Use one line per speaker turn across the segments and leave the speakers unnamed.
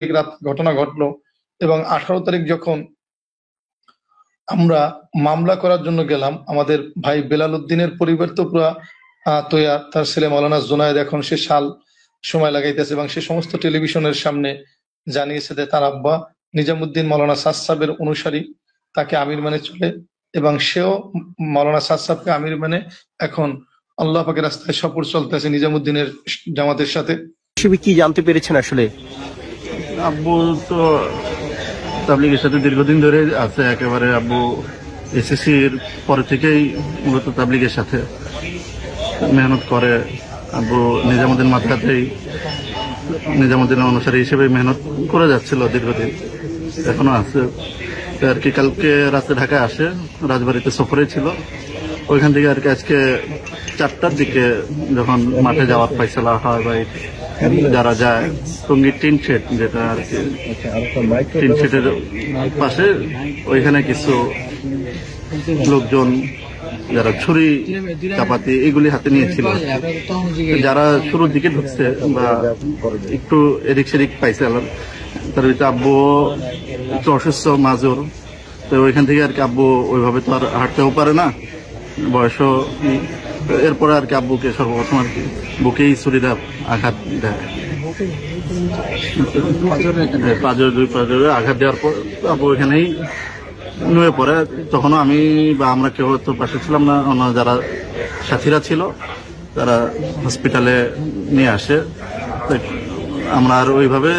রাত ঘটনা ঘটলো এবং 18 তারিখ যখন আমরা মামলা করার জন্য গেলাম, আমাদের ভাই বেলাল উদ্দিনের পরিবার তো পুরা তৈয়ার, তার ছেলে মৌলানা জুনায়েদ এখন সে সময় লাগাইতেছে এবং সে সমস্ত টেলিভিশনের সামনে জানিয়েছে যে তার আব্বা নিজামুদ্দিন মৌলানা সাদ সাহেবের অনুসারী, তাকে আমির মানে চলে এবং সেও মৌলানা সাদ সাহেবকে আমির মানে এখন আল্লাহ পাকের রাস্তায় সফর চলতেছে নিজামুদ্দিনের জামাতের সাথে।
কি জানতে পেরেছেন আসলে?
আব্বু তো তাবলিগের সাথে দীর্ঘদিন ধরে আছে, একেবারে আব্বু এসএসসির পরে থেকেই মূলত তাবলিগের সাথে মেহনত করে। আব্বু নিজামুদ্দিন মাদ্রাসাতেই নিজামুদ্দিনের অনুসারী হিসেবে মেহনত করে যাচ্ছিল দীর্ঘদিন, এখনো আছে আর কি। কালকে রাতে ঢাকায় আসে, রাজবাড়িতে সফরে ছিল, ওইখান থেকে আর কি আজকে 4টার দিকে যখন মাঠে যাওয়ার ফয়সালা হয় বা যারা যায় টঙ্গীর টিন শেড, যেটা আর কি টিন শেডের পাশে, ওইখানে কিছু লোকজন যারা ছুরি চাপাতি এগুলি হাতে নিয়েছিল, যারা শুরুর দিকে ঢুকছে বা একটু এদিক সেদিক পাইছে, তার ভিতরে আব্বু একটু অসুস্থ মাজুর, তো ওইখান থেকে আর কি আব্বু ওইভাবে তো আর হাঁটতেও পারে না, বয়সও। এরপরে আর কি আব্বুকে সর্বপ্রথম আর কি বুকেই ছুরিটা আঘাত দেয়, দুই পাঁজরে আঘাত দেওয়ার পর আব্বু এখানেই নুয়ে পড়ে। তখনও আমি বা আমরা কেউ তো পাশে ছিলাম না, অন্য যারা সাথীরা ছিল তারা হসপিটালে নিয়ে আসে। আমরা আর ওইভাবে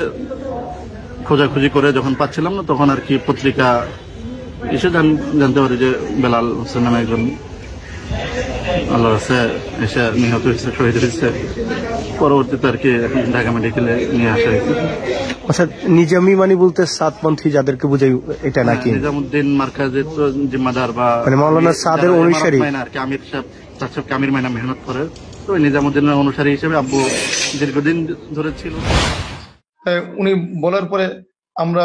খোঁজাখুঁজি করে যখন পাচ্ছিলাম না, তখন আর কি পত্রিকা এসে জানতে পারি যে বেলাল হোসেন নামে একজন আল্লাহ রাস্তায় এসে নিহত হয়েছে, শহীদ হয়েছে। পরবর্তীতে আর কি ঢাকা মেডিকেলে নিয়ে আসা হয়েছে।
আচ্ছা, নিজামি মানে বলতে সাতপন্থী যাদেরকে বুঝাই এটা নাকি?
নিজামুদ্দিন মার্কাজের তো জিম্মাদার বা
মৌলানা সাদের অনুসারী
আর কি, আমির সাহেব আমির মাইনা মেহনত করে, তো ওই নিজামুদ্দিনের অনুসারী হিসেবে আব্বু দীর্ঘদিন ধরে ছিল।
উনি বলার পরে আমরা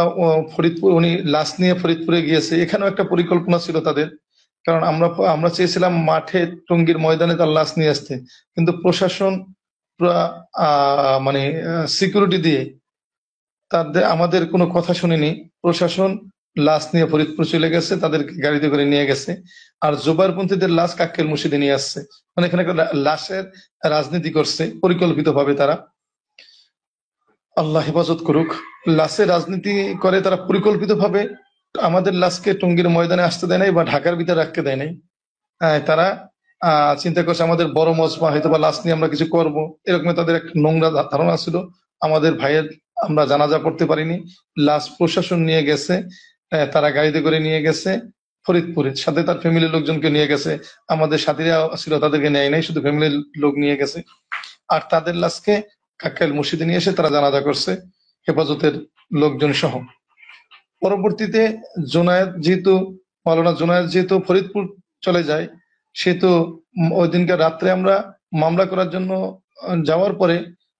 ফরিদপুর, উনি লাশ নিয়ে ফরিদপুরে গিয়েছে, এখানেও একটা পরিকল্পনা ছিল তাদের, কারণ আমরা চেয়েছিলাম মাঠে টঙ্গীর ময়দানে তার লাশ নিয়ে আসতে, কিন্তু প্রশাসন পুরা মানে সিকিউরিটি দিয়ে আমাদের কোনো কথা শুনেনি। প্রশাসন লাশ নিয়ে ফরিদপুর চলে গেছে, তাদেরকে গাড়িতে করে নিয়ে গেছে। আর জোবারপন্থীদের লাশ কাক্কেল মসজিদে নিয়ে আসছে, মানে এখানে লাশের রাজনীতি করছে পরিকল্পিতভাবে তারা। আল্লাহ হেফাজত করুক। লাশের রাজনীতি করে তারা পরিকল্পিতভাবে আমাদের লাশকে টঙ্গীর ময়দানে আসতে দেয় নাই বা ঢাকার ভিতরে রাখতে দেয় নাই। তারা চিন্তা করছে আমাদের বড় মজমা, হয়তো বা লাশ নিয়ে আমরা কিছু করব, এরকম তাদের এক নোংরা ধারণা ছিল। আমাদের ভাইয়ের আমরা জানাজা পড়তে পারিনি, লাশ প্রশাসন নিয়ে গেছে, তারা গাড়িতে করে নিয়ে গেছে ফরিদপুরে, সাথে তার ফ্যামিলির লোকজনকে নিয়ে গেছে। আমাদের সাথীরা ছিল, তাদেরকে নেয় নাই, শুধু ফ্যামিলির লোক নিয়ে গেছে। আর তাদের লাশকে কাক্কাইল মসজিদে নিয়ে এসে তারা জানাজা করছে হেফাজতের লোকজন সহ। পরবর্তীতে মৌলানা জুনায়েদ যেহেতু ফরিদপুর চলে যায়, সেহেতু ওই দিনকার রাত্রে আমরা মামলা করার জন্য যাওয়ার পরে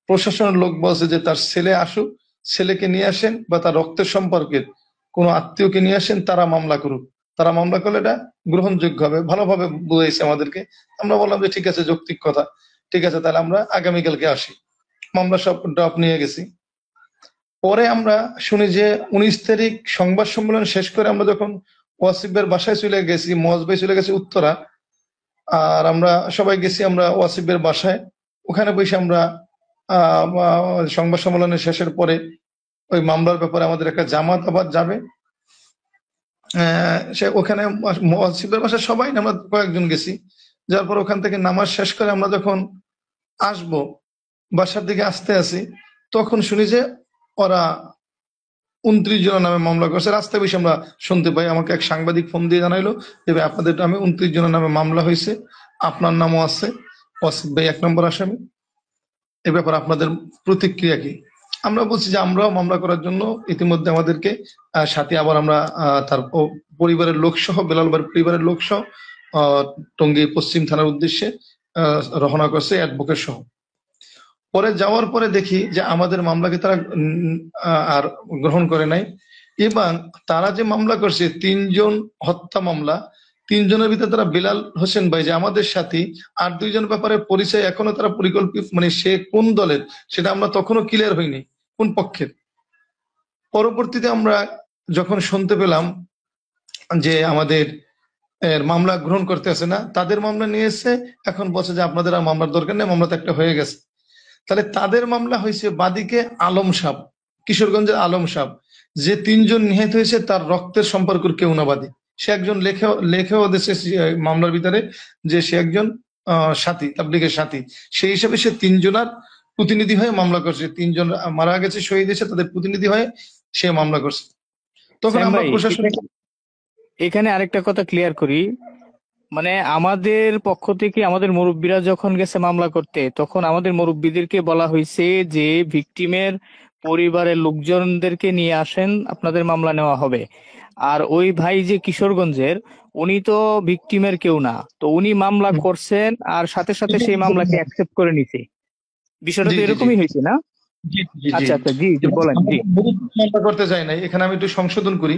প্রশাসনের লোক বলছে যে তার ছেলে আসুক, ছেলেকে নিয়ে আসেন বা তার রক্তের সম্পর্কের কোনো আত্মীয়কে নিয়ে আসেন, তারা মামলা করুক, তারা মামলা করলে এটা গ্রহণযোগ্য হবে, ভালোভাবে বুঝাইছে আমাদেরকে। আমরা বললাম যে ঠিক আছে, যৌক্তিক কথা, ঠিক আছে, তাহলে আমরা আগামীকালকে আসি। মামলা সব ড্রপ নিয়ে গেছি। পরে আমরা শুনি যে 19 তারিখ সংবাদ সম্মেলন শেষ করে আমরা যখন ওয়াসিফের বাসায় চলে গেছি, মজ ভাই চলে গেছি উত্তরা, আর আমরা সবাই গেছি আমরা ওয়াসিফের বাসায়। ওখানে বসে আমরা সংবাদ সম্মেলনের শেষের পরে ওই মামলার ব্যাপারে আমাদের একটা জামাত আবার যাবে, সে ওখানে ওয়াসিফের বাসায় সবাই আমরা কয়েকজন গেছি। যার পর ওখান থেকে নামাজ শেষ করে আমরা যখন আসবো, বাসার দিকে আসতে আসি, তখন শুনি যে ওরা 29 জনের নামে মামলা করছে। রাস্তায় বেশি আমরা শুনতে পাই, আমাকে এক সাংবাদিক ফোন দিয়ে জানাইলো যে আপনাদের নামে 29 জনের নামে মামলা হয়েছে, আপনার নামও আছে, ওয়াসিফ ভাই 1 নম্বর আসামি। এ ব্যাপারে আপনাদের প্রতিক্রিয়া কি? আমরা বলছি যে আমরাও মামলা করার জন্য ইতিমধ্যে আমাদেরকে সাথে আবার আমরা তার পরিবারের লোক সহ, বেলাল ভাইয়ের পরিবারের লোক সহ টঙ্গী পশ্চিম থানার উদ্দেশ্যে রওনা করছে অ্যাডভোকেট সহ। পরে যাওয়ার পরে দেখি যে আমাদের মামলাকে তারা আর গ্রহণ করে নাই, এবং তারা যে মামলা করছে 3 জন হত্যা মামলা, 3 জনের ভিতরে তারা বেলাল হোসেন ভাই যে আমাদের সাথী, আর 2 জন ব্যাপারে পরিচয় এখনো তারা পরিকল্পিত, মানে সে কোন দলের সেটা আমরা তখনও ক্লিয়ার হইনি, কোন পক্ষের। পরবর্তীতে আমরা যখন শুনতে পেলাম যে আমাদের মামলা গ্রহণ করতে আসে না, তাদের মামলা নিয়ে এসে এখন বলছে যে আপনাদের আর মামলার দরকার নেই, মামলা তো একটা হয়ে গেছে। তাহলে তাদের মামলা হয়েছে বাদীকে আলম সাহ, কিশোরগঞ্জের আলম সাহ, যে 3 জন নিহত হয়েছে তার রক্তের সম্পর্কের কেউ না বাদী। সে একজন লেখেও দেশে মামলার ভিতরে যে সে একজন সাথী, তাবলীগের সাথী। সেই হিসাবে সে 3 জনের প্রতিনিধি হয়ে মামলা করছে। 3 জন মারা গেছে, শহীদ হয়েছে, তাদের প্রতিনিধি হয়ে সে মামলা করছে। তখন
সাইম
আমরা
ভাই,
প্রশাসন
এখানে আরেকটা কথা ক্লিয়ার করি। মানে আমাদের পক্ষ থেকে আমাদের মুরব্বীরা যখন গেছে মামলা করতে, তখন আমাদের মুরব্বীদেরকে বলা হয়েছে যে ভিকটিমের পরিবারের লোকজনদেরকে নিয়ে আসেন, আপনাদের মামলা নেওয়া হবে। আর ওই ভাই যে কিশোরগঞ্জের, উনি তো ভিকটিমের কেউ না, তো উনি মামলা করছেন আর সাথে সাথে সেই মামলাকে অ্যাকসেপ্ট করে নিছে। বিষয়টা
জি
তো
জি জি
এরকমই হয়েছে না?
জি জি জি
আচ্ছা আচ্ছা, জি জি বলেন, জি।
মামলা করতে যায় নাই, এখানে আমি একটু সংশোধন করি।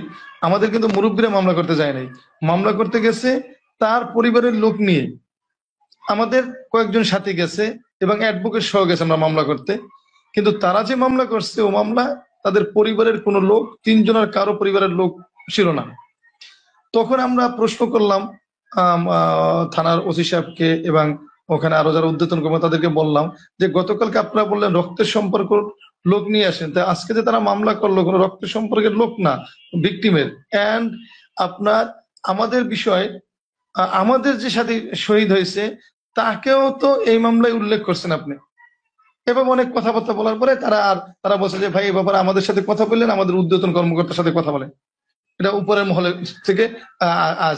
আমাদের কিন্তু মুরব্বীরা মামলা করতে যায় নাই, মামলা করতে গেছে তার পরিবারের লোক নিয়ে। আমাদের কয়েকজন সাথী গেছে এবং অ্যাডভোকেট সহ গেছে আমরা মামলা করতে। কিন্তু তারা যে মামলা করছে ও মামলা তাদের পরিবারের কোনো লোক, 3 জনের কারো পরিবারের লোক ছিল না। তখন আমরা প্রশ্ন করলাম থানার ওসি সাহেবকে এবং ওখানে আরো যারা উদ্যতন কর্মী তাদেরকে বললাম যে গতকালকে আপনারা বললেন রক্তের সম্পর্ক লোক নিয়ে আসেন, তা আজকে যে তারা মামলা করলো কোনো রক্তের সম্পর্কের লোক না, ভিকটিমের। এন্ড আপনার আমাদের বিষয় আমাদের যে সাথে শহীদ হয়েছে তাকেও তো এই মামলায় উল্লেখ করছেন আপনি। এভাবে অনেক কথাবার্তা বলার পরে তারা বলছে যে ভাই এই ব্যাপারে আমাদের সাথে কথা বললেন, আমাদের উদ্যতন কর্মকর্তার সাথে কথা বলেন। এটা উপরের মহলে থেকে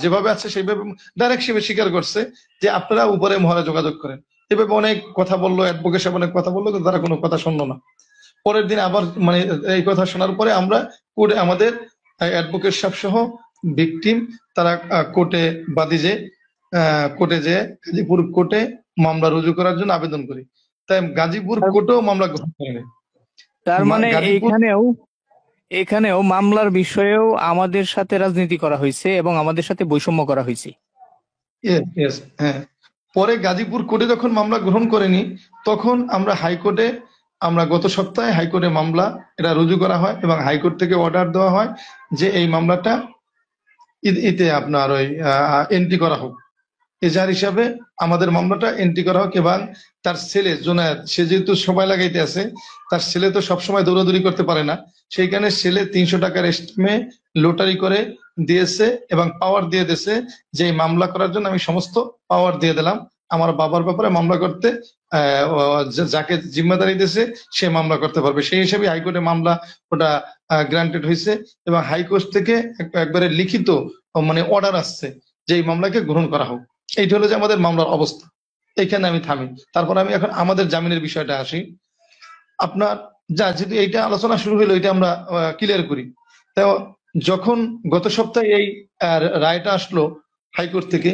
যেভাবে আছে সেইভাবে ডাইরেক্ট হিসেবে স্বীকার করছে যে আপনারা উপরের মহলে যোগাযোগ করেন। এভাবে অনেক কথা বললো, অ্যাডভোকেট সাহেব অনেক কথা বললো, কিন্তু তারা কোনো কথা শুনলো না। পরের দিন আবার মানে এই কথা শোনার পরে আমরা কোর্টে আমাদের অ্যাডভোকেট সাহেব সহ ভিকটিম তারা কোর্টে বাদী যে কোর্টে যে গাজীপুর কোর্টে মামলা রুজু করার জন্য আবেদন করি। তাই গাজীপুর কোর্টেও মামলা গ্রহণ করেনি।
তার মানে
গাজীপুর
এখানেও মামলার বিষয়েও আমাদের সাথে রাজনীতি করা হয়েছে এবং আমাদের সাথে বৈষম্য করা হয়েছে।
হ্যাঁ, পরে গাজীপুর কোর্টে যখন মামলা গ্রহণ করেনি তখন আমরা হাইকোর্টে, আমরা গত সপ্তাহে হাইকোর্টে মামলা এটা রুজু করা হয় এবং হাইকোর্ট থেকে অর্ডার দেওয়া হয় যে এই মামলাটা ইতে আপনার ওই এন্ট্রি করা হোক, এজাহার হিসাবে আমাদের মামলাটা এন্ট্রি করা হোক। এবং তার ছেলে জোনায়েদ, সে যেহেতু সবাই লাগাইতে আছে, তার ছেলে তো সবসময় দৌড়াদৌড়ি করতে পারে না, সেইখানে ছেলে 300 টাকার স্ট্যাম্পে লোটারি করে দিয়েছে এবং পাওয়ার দিয়ে দিয়েছে যে এই মামলা করার জন্য আমি সমস্ত পাওয়ার দিয়ে দিলাম, আমার বাবার ব্যাপারে মামলা করতে যাকে জিম্মেদারি দিয়েছে সে মামলা করতে পারবে। সেই হিসাবে হাইকোর্টে মামলা ওটা গ্রান্টেড হয়েছে এবং হাইকোর্ট থেকে একবারে লিখিত মানে অর্ডার আসছে যে এই মামলাকে গ্রহণ করা হোক। এইটা হলো যে আমাদের মামলার অবস্থা। এইখানে আমি থামি, তারপর আমি এখন আমাদের জামিনের বিষয়টা আসি। আপনার যেহেতু এইটা আলোচনা শুরু হলো, এটা আমরা ক্লিয়ার করি। তো যখন গত সপ্তাহে এই রায়টা আসলো হাইকোর্ট থেকে,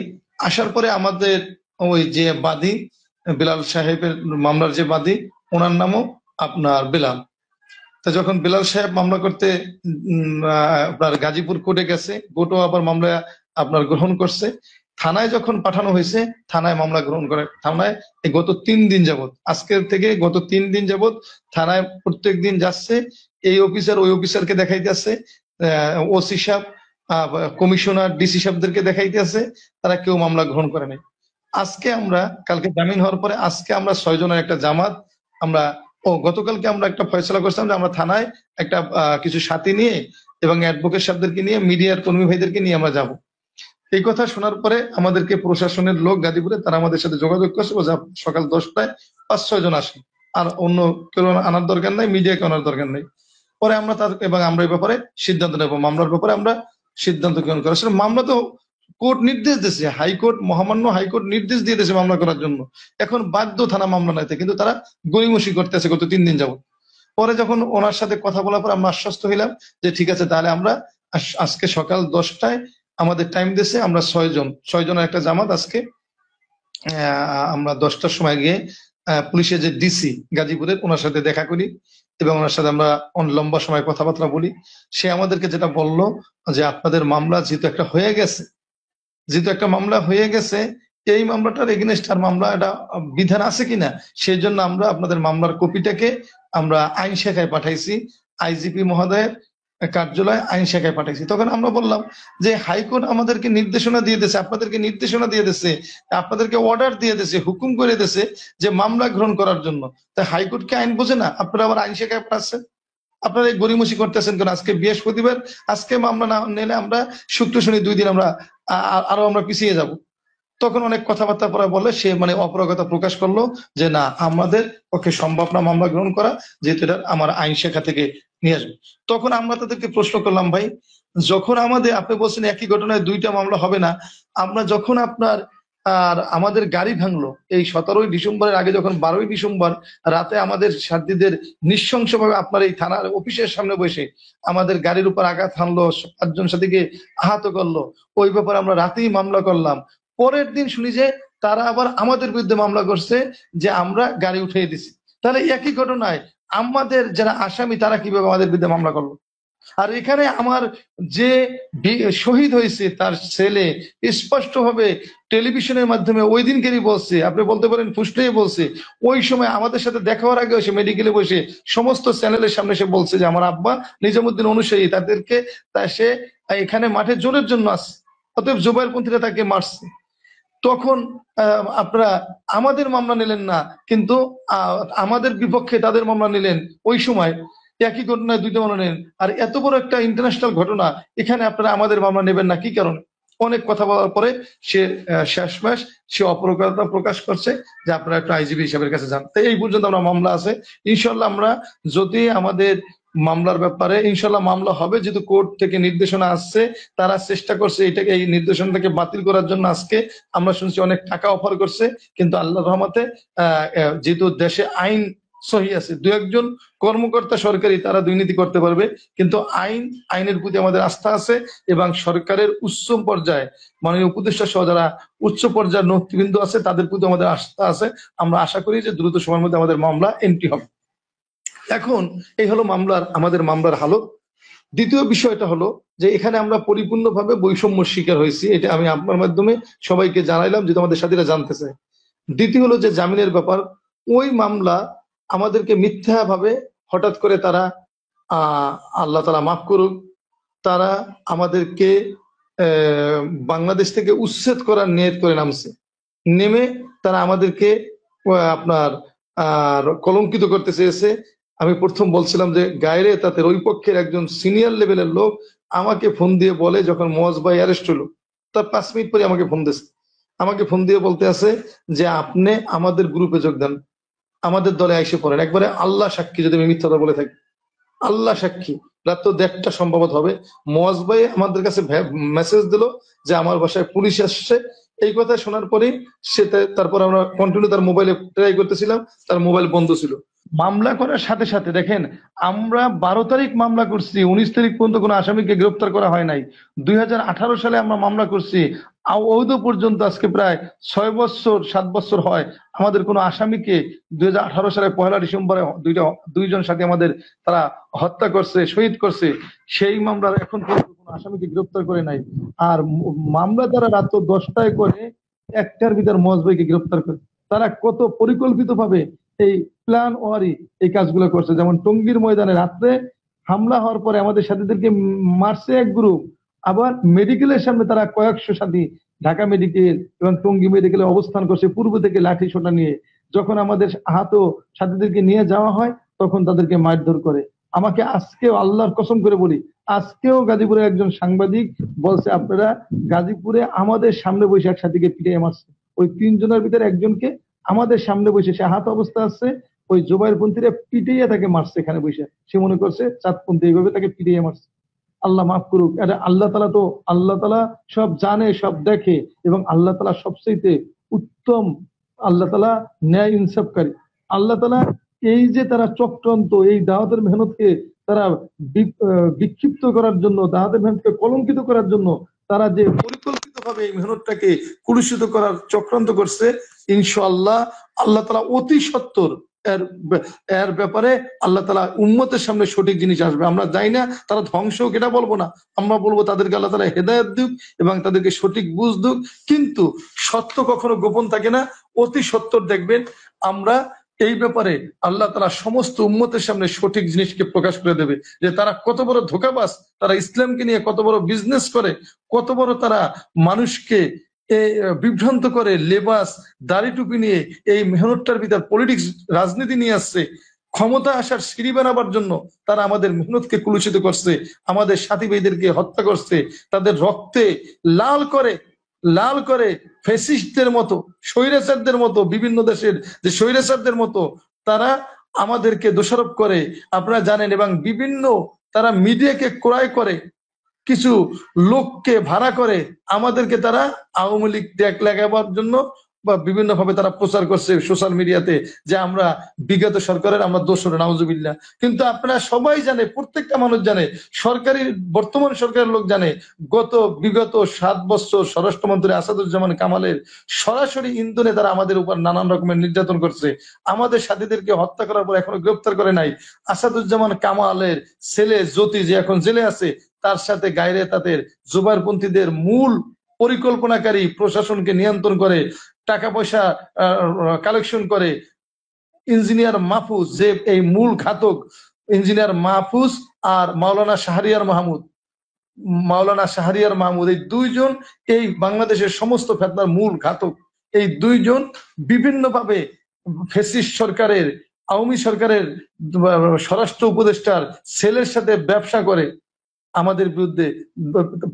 আসার পরে আমাদের ওই যে বাদী বিলাল সাহেবের মামলার যে বাদী, ওনার নামও আপনার বিলাল। তা যখন বিলাল সাহেব মামলা করতে আপনার গাজীপুর কোর্টে গেছে, কোর্টও আবার মামলা আপনার গ্রহণ করছে। থানায় যখন পাঠানো হয়েছে, থানায় মামলা গ্রহণ করে। থানায় গত 3 দিন যাবত, আজকের থেকে গত 3 দিন যাবত থানায় প্রত্যেক দিন যাচ্ছে, এই অফিসার ওই অফিসারকে দেখাইতে আছে, ওসি সাহেব কমিশনার ডিসি সাহেবদেরকে দেখাইতে আছে, তারা কেউ মামলা গ্রহণ করে নাই। আজকে আমরা কালকে জামিন হওয়ার পরে আজকে আমরা 6 জনের একটা জামাত, আমরা গতকালকে আমরা একটা ফয়সলা করছিলাম যে আমরা থানায় একটা কিছু সাথী নিয়ে এবং অ্যাডভোকেট সাহেবদেরকে নিয়ে, মিডিয়ার কর্মী ভাইদেরকে নিয়ে আমরা যাব। এই কথা শোনার পরে আমাদেরকে প্রশাসনের লোক গাজীপুরে তারা আমাদের সাথে যোগাযোগ করছে, সকাল 10টায় 5-6 জন আসে, আর অন্য কেউ আনার দরকার নাই, মিডিয়াকে আনার দরকার নেই। পরে আমরা এবং আমরা এই ব্যাপারে সিদ্ধান্ত নেব, মামলার ব্যাপারে আমরা সিদ্ধান্ত গ্রহণ করা। আসলে মামলা তো কোর্ট নির্দেশ দিয়েছে, হাইকোর্ট, মহামান্য হাইকোর্ট নির্দেশ দিয়ে দিয়েছে মামলা করার জন্য। এখন বাধ্য থানা মামলা নিতে, কিন্তু তারা গড়িমসি করতেছে গত 3 দিন যাবত। পরে যখন ওনার সাথে কথা বলার পর আমরা আশ্বস্ত হইলাম যে ঠিক আছে, তাহলে আমরা আজকে সকাল 10টায় আমাদের টাইম দিয়েছে, আমরা 6 জনের একটা জামাত আজকে আমরা 10টার সময় গিয়ে পুলিশের যে ডিসি গাজীপুরের ওনার সাথে দেখা করি এবং ওনার সাথে আমরা লম্বা সময় কথাবার্তা বলি। সে আমাদেরকে যেটা বললো যে আপনাদের মামলা যেহেতু একটা মামলা হয়ে গেছে, এই মামলাটার এগেনস্ট আর মামলা এটা বিধান আছে কিনা, সেই জন্য আমরা আপনাদের মামলার কপিটাকে আমরা আইন শাখায় পাঠাইছি। আইজিপি মহোদয়ের কার্যালয় আইন শাখায় পাঠাইছি। তখন আমরা বললাম যে হাইকোর্ট আমাদেরকে নির্দেশনা দিয়ে দিয়েছে, আপনাদেরকে নির্দেশনা দিয়ে দিয়েছে, আপনাদেরকে অর্ডার দিয়ে দিয়েছে, হুকুম করে দিয়েছে যে মামলা গ্রহণ করার জন্য। তাই হাইকোর্ট কি আইন বোঝে না? আপনারা আবার আইন শাখায় পাঠাচ্ছেন, আপনারা এই গড়িমসি করতেছেন কেন? আজকে বৃহস্পতিবার, আজকে মামলা না নিলে আমরা শুক্র শনি 2 দিন আমরা আরো আমরা পিছিয়ে যাব। তখন অনেক কথাবার্তা পরে বলে সে মানে অপারগতা প্রকাশ করলো যে না, আমাদের পক্ষে সম্ভব না মামলা গ্রহণ করা, যেহেতু এটা আমার আইন শাখা থেকে নিয়ে আসবে। তখন আমরা তাদেরকে প্রশ্ন করলাম, ভাই যখন আমাদের, আপনি বলছেন একই ঘটনায় 2টা মামলা হবে না, আমরা যখন আপনার আর আমাদের গাড়ি ভাঙলো এই 17ই ডিসেম্বরের আগে, যখন 12ই ডিসেম্বর রাতে আমাদের সাথীদের নৃশংসভাবে আপনার এই থানার অফিসের সামনে বসে আমাদের গাড়ির উপর আঘাত হানলো, 5 জন সাথীকে আহত করলো, ওই ব্যাপারে আমরা রাতেই মামলা করলাম। পরের দিন শুনি যে তারা আবার আমাদের বিরুদ্ধে মামলা করছে যে আমরা গাড়ি উঠিয়ে দিছি। তাহলে একই ঘটনায় আমাদের যারা আসামি তারা কিভাবে আমাদের বিরুদ্ধে মামলা করলো? আর এখানে আমার যে শহীদ হয়েছে তার ছেলে স্পষ্টভাবে টেলিভিশনের মাধ্যমে ওই দিনকেরই বলছে, আপনি বলতে পারেন ফুসলিয়ে বলছে, ওই সময় আমাদের সাথে দেখা হওয়ার আগে সে মেডিকেলে বসে সমস্ত চ্যানেলের সামনে সে বলছে যে আমার আব্বা নিজামুদ্দিন অনুসারী, তাদেরকে সে এখানে মাঠে জোরের জন্য আসছে, অতএব জুবাইরপন্থীরা তাকে মারছে। তখন আপনারা আমাদের মামলা নিলেন না, কিন্তু আমাদের বিপক্ষে তাদের মামলা নিলেন। ওই সময় একই ঘটনায় 2টা মামলা নেন, আর এত বড় একটা ইন্টারন্যাশনাল ঘটনা এখানে আপনারা আমাদের মামলা নেবেন না কি কারণে? অনেক কথা বলার পরে সে শেষমেশ সে অপরগতা প্রকাশ করছে যে আপনারা একটু আইজিবি হিসাবের কাছে যান। তাই এই পর্যন্ত আমরা মামলা আছে, ইনশাল্লাহ আমরা যদি আমাদের মামলার ব্যাপারে ইনশাল্লাহ মামলা হবে, যেহেতু কোর্ট থেকে নির্দেশনা আসছে, তারা চেষ্টা করছে এটাকে, এই নির্দেশনাটাকে বাতিল করার জন্য। আজকে আমরা শুনছি অনেক টাকা অফার করছে, কিন্তু আল্লাহর রহমতে যেহেতু দেশে আইন সহি আছে, 2-1 কর্মকর্তা সরকারি তারা দুর্নীতি করতে পারবে, কিন্তু আইনের প্রতি আমাদের আস্থা আছে, এবং সরকারের উচ্চ পর্যায়ে মাননীয় উপদেষ্টা সহ যারা উচ্চ পর্যায়ের নেতৃবৃন্দ আছে তাদের প্রতি আমাদের আস্থা আছে। আমরা আশা করি যে দ্রুত সময়ের মধ্যে আমাদের মামলা এন্ট্রি হবে। এখন এই হলো আমাদের মামলার হালত। দ্বিতীয় বিষয়টা হলো যে এখানে আমরা পরিপূর্ণভাবে বৈষম্য শিকার হয়েছি, এটা আমি আপনার মাধ্যমে সবাইকে জানাইলাম যেহেতু আমাদের সাথীরা জানতে চায়। দ্বিতীয় হলো যে জামিনের ব্যাপার, ওই মামলা আমাদেরকে মিথ্যাভাবে হঠাৎ করে তারা আল্লাহ তাআলা মাফ করুক, তারা আমাদেরকে বাংলাদেশ থেকে উচ্ছেদ করার নিয়ত করে নামছে। নেমে তারা আমাদেরকে আপনার কলঙ্কিত করতে চেয়েছে। আমি প্রথম বলছিলাম যে গায়রে, তাতে ওই পক্ষের একজন সিনিয়র লেভেলের লোক আমাকে ফোন দিয়ে বলে, যখন মোয়াজ ভাই অ্যারেস্ট হলো তার 5 মিনিট পরে আমাকে ফোন দিয়েছে, আমাকে ফোন দিয়ে বলতে আছে যে আপনি আমাদের গ্রুপে যোগ দেন, আমাদের দলে আইসে পড়েন। একবারে আল্লাহ সাক্ষী যদি আমি মিথ্যা কথা বলে থাকি, আল্লাহ সাক্ষী, রাত তো 1:30 সম্ভবত হবে, মোয়াজ ভাই আমাদের কাছে মেসেজ দিল যে আমার বাসায় পুলিশ আসছে। এই কথা শোনার পরে তারপর আমরা কন্টিনিউ তার মোবাইলে ট্রাই করতেছিলাম, তার মোবাইল বন্ধ ছিল। মামলা করার সাথে সাথে দেখেন, আমরা 12 তারিখ মামলা করছি, 19 তারিখ পর্যন্ত কোনো আসামিকে গ্রেফতার করা হয় নাই। 2018 সালে আমরা মামলা করছি, অবৈধ পর্যন্ত আজকে প্রায় 6 বছর 7 বছর হয় আমাদের কোনো আসামিকে 2018 সালে 1 ডিসেম্বরে 2 জন সাথী আমাদের তারা হত্যা করছে, শহীদ করছে। সেই মামলার এখন পর্যন্ত কোনো আসামিকে গ্রেফতার করে নাই। আর মামলা তারা রাত 10টায় করে 1টার ভিতর মোয়াজ ভাইকে গ্রেফতার করে। তারা কত পরিকল্পিত ভাবে এই প্ল্যান ওয়ারি এই কাজগুলো করছে। যেমন টঙ্গীর ময়দানে রাত্রে হামলা হওয়ার পরে আমাদের সাথীদেরকে মারছে এক গ্রুপ, আবার মেডিকেলের সামনে তারা কয়েকশো সাথী ঢাকা মেডিকেল এবং টঙ্গী মেডিকেলে অবস্থান করছে পূর্ব থেকে লাঠি সোটা নিয়ে। যখন আমাদের আহত সাথীদেরকে নিয়ে যাওয়া হয় তখন তাদেরকে মারধর করে। আমাকে আজকেও আল্লাহর কসম করে বলি, আজকেও গাজীপুরের একজন সাংবাদিক বলছে আপনারা গাজীপুরে আমাদের সামনে বসে এক সাথীকে পিটিয়ে মারছে। ওই 3 জনের ভিতরে একজনকে আমাদের সামনে বসে, সে আহত অবস্থা আছে, ওই জুবাইরপন্থীরা পিটিয়ে তাকে মারছে এখানে বসে। সে মনে করছে চাঁদপন্থী, এইভাবে তাকে পিটিয়ে মারছে। আল্লাহ মাফ করুক। এটা আল্লাহ তাআলা সব জানে, সব দেখে, এবং আল্লাহ তাআলা সবচেয়ে উত্তম, আল্লাহ তাআলা ন্যায় ইনসাফকারী। আল্লাহ তাআলা এই যে তারা চক্রান্ত, এই দাওয়াতের মেহনতকে তারা বিক্ষিপ্ত করার জন্য, দাওয়াতের মেহনতকে কলঙ্কিত করার জন্য তারা যে পরিকল্পিতভাবে এই মেহনতটাকে কুলুষিত করার চক্রান্ত করছে, ইনশাআল্লাহ আল্লাহ তাআলা অতি সত্বর এর ব্যাপারে আল্লাহ তাআলা উম্মতের সামনে সঠিক জিনিস আসবে। আমরা যাই না তারা ধ্বংস হোক এটা বলবো না, আমরা বলবো তাদেরকে আল্লাহ তাআলা হেদায়েত দিক এবং তাদেরকে সঠিক বুঝ দিক। কিন্তু সত্য কখনো গোপন থাকে না, অতি সত্বর দেখবেন আমরা এই ব্যাপারে আল্লাহ তাআলা সমস্ত উম্মতের সামনে সঠিক জিনিসকে প্রকাশ করে দেবে যে তারা কত বড় ধোঁকাবাজ, তারা ইসলামকে নিয়ে কত বড় বিজনেস করে, কত বড় তারা মানুষকে বিভ্রান্ত করে, লেবাস দাড়ি টুপি নিয়ে এই মেহনতটার ভিতর পলিটিক্স রাজনীতি নিয়ে আসছে, ক্ষমতা আসার সিঁড়ি বানাবার জন্য তারা আমাদের মেহনতকে কুলুষিত করছে, আমাদের সাথী ভাইদেরকে হত্যা করছে, তাদের রক্তে লাল করে ফ্যাসিস্টদের মতো, স্বৈরাচারদের মতো, বিভিন্ন দেশের যে স্বৈরাচারদের মতো তারা আমাদেরকে দোষারোপ করে, আপনারা জানেন। এবং বিভিন্ন তারা মিডিয়াকে ক্রয় করে, কিছু লোককে ভাড়া করে আমাদেরকে তারা আওয়ামী লীগ ট্যাগ লাগাবার জন্য বা বিভিন্ন ভাবে তারা প্রচার করছে সোশ্যাল মিডিয়াতে যে আমরা বিগত সরকারের আমরা দোষর, নাউজুবিল্লাহ। কিন্তু আপনারা সবাই জানে, প্রত্যেকটা মানুষ জানে, সরকারি বর্তমান সরকারের লোক জানে, বিগত 7 বছর স্বরাষ্ট্রমন্ত্রী আসাদুজ্জামান কামালের সরাসরি ইন্ধনে তারা আমাদের উপর নানান রকমের নির্যাতন করছে, আমাদের সাথীদেরকে হত্যা করার পর এখনো গ্রেপ্তার করে নাই। আসাদুজ্জামান কামালের ছেলে জ্যোতি যে এখন জেলে আছে, তার সাথে গায়রে তাদের জুবাইরপন্থীদের মূল পরিকল্পনাকারী, প্রশাসনকে নিয়ন্ত্রণ করে, টাকা পয়সা কালেকশন করে ইঞ্জিনিয়ার মাহফুজ, যে এই মূল ঘাতক ইঞ্জিনিয়ার মাহফুজ আর মাওলানা শাহরিয়ার মাহমুদ, এই দুইজন এই বাংলাদেশের সমস্ত ফেতনার মূল ঘাতক। এই দুইজন বিভিন্নভাবে ফ্যাসিস্ট সরকারের, আওয়ামী সরকারের স্বরাষ্ট্র উপদেষ্টার ছেলের সাথে ব্যবসা করে আমাদের বিরুদ্ধে,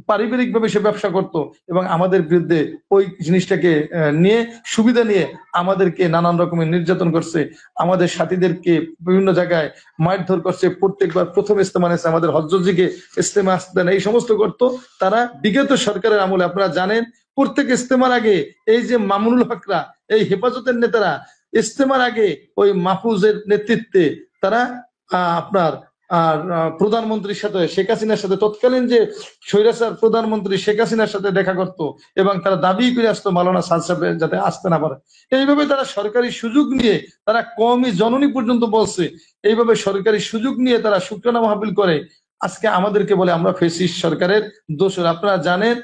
পারিবারিক ভাবে সে ব্যবসা করত এবং আমাদের বিরুদ্ধে ওই জিনিসটাকে নিয়ে সুবিধা নিয়ে আমাদেরকে নানান রকমের নির্যাতন করছে, আমাদের সাথীদেরকে বিভিন্ন জায়গায় মারধর করছে। প্রত্যেকবার প্রথম ইস্তেমা এসে আমাদের হজরতজিকে ইস্তেমা আসতে না, এই সমস্ত করত তারা বিগত সরকারের আমলে। আপনারা জানেন প্রত্যেক ইস্তেমার আগে এই যে মামুনুল হকরা, এই হেফাজতের নেতারা ইস্তেমার আগে ওই মাহফুজের নেতৃত্বে তারা আপনার প্রধানমন্ত্রীর সাথে, শেখ হাসিনার সাথে, তৎকালীন যে স্বৈরাচার প্রধানমন্ত্রী শেখ হাসিনার সাথে দেখা করত এবং তারা দাবি করে আসতো মাওলানা সাদ সাহেব যাতে আসতে না পারে। এইভাবে তারা সরকারি সুযোগ নিয়ে, তারা কওমি জননী পর্যন্ত বলছে, এইভাবে সরকারি সুযোগ নিয়ে তারা শুকরানা মাহফিল করে আজকে আমাদেরকে বলে আমরা ফ্যাসিস্ট সরকারের দোষর। আপনারা জানেন